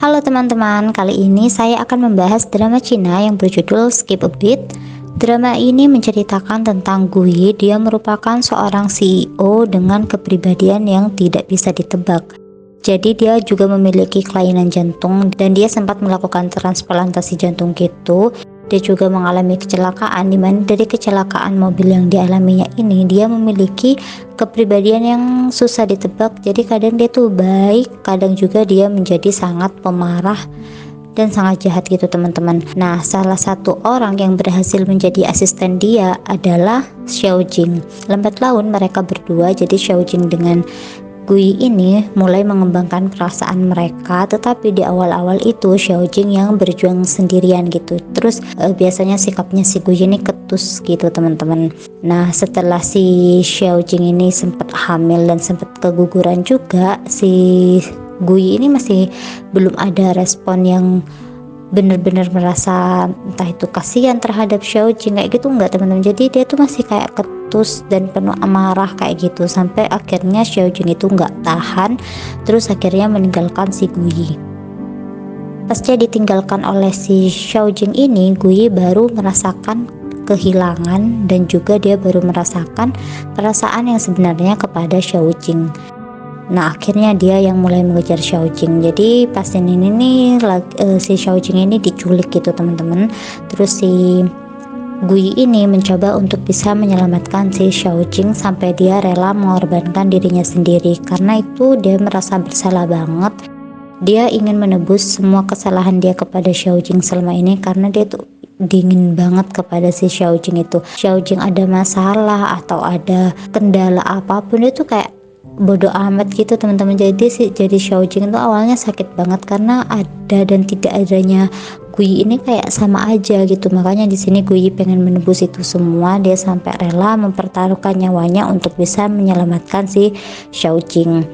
Halo teman-teman, kali ini saya akan membahas drama Cina yang berjudul Skip a Beat. Drama ini menceritakan tentang Gui. Dia merupakan seorang CEO dengan kepribadian yang tidak bisa ditebak. Jadi dia juga memiliki kelainan jantung dan dia sempat melakukan transplantasi jantung gitu. Dia juga mengalami kecelakaan, di mana dari kecelakaan mobil yang dialaminya ini dia memiliki kepribadian yang susah ditebak. Jadi kadang dia tuh baik, kadang juga dia menjadi sangat pemarah dan sangat jahat gitu teman-teman. Nah, salah satu orang yang berhasil menjadi asisten dia adalah Xiao Jing. Lambat laun mereka berdua, jadi Xiao Jing dengan Gui ini mulai mengembangkan perasaan mereka, tetapi di awal-awal itu Xiao Jing yang berjuang sendirian gitu. Terus biasanya sikapnya si Gui ini ketus gitu teman-teman. Nah, setelah si Xiao Jing ini sempat hamil dan sempat keguguran juga, si Gui ini masih belum ada respon yang bener-bener merasa entah itu kasihan terhadap Xiao Jing kayak gitu, enggak teman-teman. Jadi dia tuh masih kayak ketus dan penuh amarah kayak gitu, sampai akhirnya Xiao Jing itu enggak tahan, terus akhirnya meninggalkan si Gui. Pas dia ditinggalkan oleh si Xiao Jing ini, Gui baru merasakan kehilangan dan juga dia baru merasakan perasaan yang sebenarnya kepada Xiao Jing. Nah, akhirnya dia yang mulai mengejar Xiao Jing. Jadi pas ini nih si Xiao Jing ini diculik gitu teman-teman. Terus si Gui ini mencoba untuk bisa menyelamatkan si Xiao Jing sampai dia rela mengorbankan dirinya sendiri. Karena itu dia merasa bersalah banget. Dia ingin menebus semua kesalahan dia kepada Xiao Jing selama ini, karena dia tuh dingin banget kepada si Xiao Jing itu. Xiao Jing ada masalah atau ada kendala apapun, dia tuh kayak bodoh amat gitu teman-teman. Jadi Xiao Jing itu awalnya sakit banget karena ada dan tidak adanya Gui ini kayak sama aja gitu. Makanya di sini Gui pengen menebus itu semua. Dia sampai rela mempertaruhkan nyawanya untuk bisa menyelamatkan si Xiao Jing.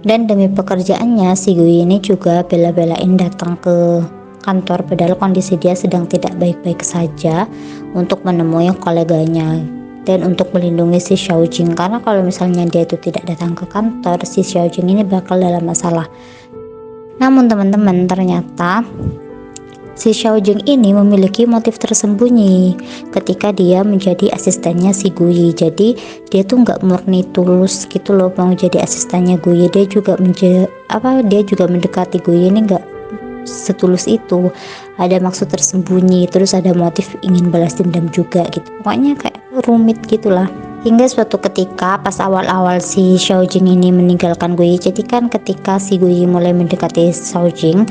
Dan demi pekerjaannya si Gui ini juga bela-belain datang ke kantor padahal kondisi dia sedang tidak baik-baik saja, untuk menemui koleganya dan untuk melindungi si Xiao Jing, karena kalau misalnya dia itu tidak datang ke kantor, si Xiao Jing ini bakal dalam masalah. Namun teman-teman, ternyata si Xiao Jing ini memiliki motif tersembunyi ketika dia menjadi asistennya si Gui. Jadi dia tuh nggak murni tulus gitu loh mau jadi asistennya Gui. Dia juga mendekati Gui ini nggak setulus itu, ada maksud tersembunyi, terus ada motif ingin balas dendam juga gitu. Pokoknya kayak rumit gitulah. Hingga suatu ketika pas awal-awal si Xiao Jing ini meninggalkan Gui, jadi kan ketika si Gui mulai mendekati Xiao Jing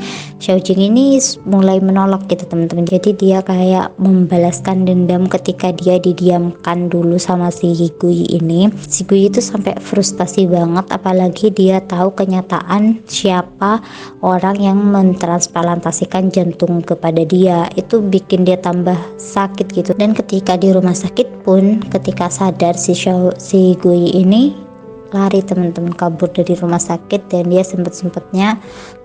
ini mulai menolak gitu teman-teman. Jadi dia kayak membalaskan dendam ketika dia didiamkan dulu sama si Gui ini. Si Gui itu sampai frustasi banget, apalagi dia tahu kenyataan siapa orang yang mentransplantasikan jantung kepada dia. Itu bikin dia tambah sakit gitu. Dan ketika di rumah sakit pun, ketika sadar si Gui ini lari teman-teman, kabur dari rumah sakit, dan dia sempat-sempatnya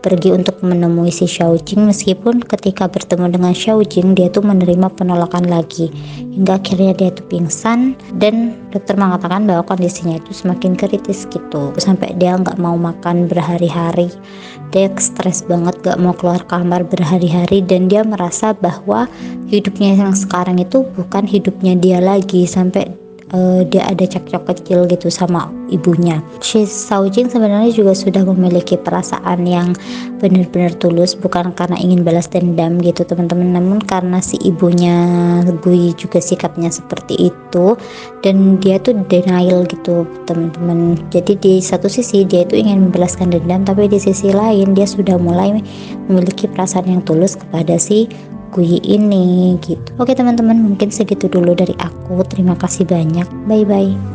pergi untuk menemui si Xiao Jing. Meskipun ketika bertemu dengan Xiao Jing dia tuh menerima penolakan lagi, hingga akhirnya dia tuh pingsan dan dokter mengatakan bahwa kondisinya itu semakin kritis gitu, sampai dia nggak mau makan berhari-hari. Dia stres banget, gak mau keluar kamar berhari-hari, dan dia merasa bahwa hidupnya yang sekarang itu bukan hidupnya dia lagi, sampai dia ada cekcok kecil gitu sama ibunya. Si Xiao Jing sebenarnya juga sudah memiliki perasaan yang benar-benar tulus, bukan karena ingin balas dendam gitu teman-teman, namun karena si ibunya Gui juga sikapnya seperti itu dan dia tuh denial gitu teman-teman. Jadi di satu sisi dia itu ingin membalaskan dendam, tapi di sisi lain dia sudah mulai memiliki perasaan yang tulus kepada si Gui ini gitu. Oke teman-teman, mungkin segitu dulu dari aku. Terima kasih banyak. Bye bye.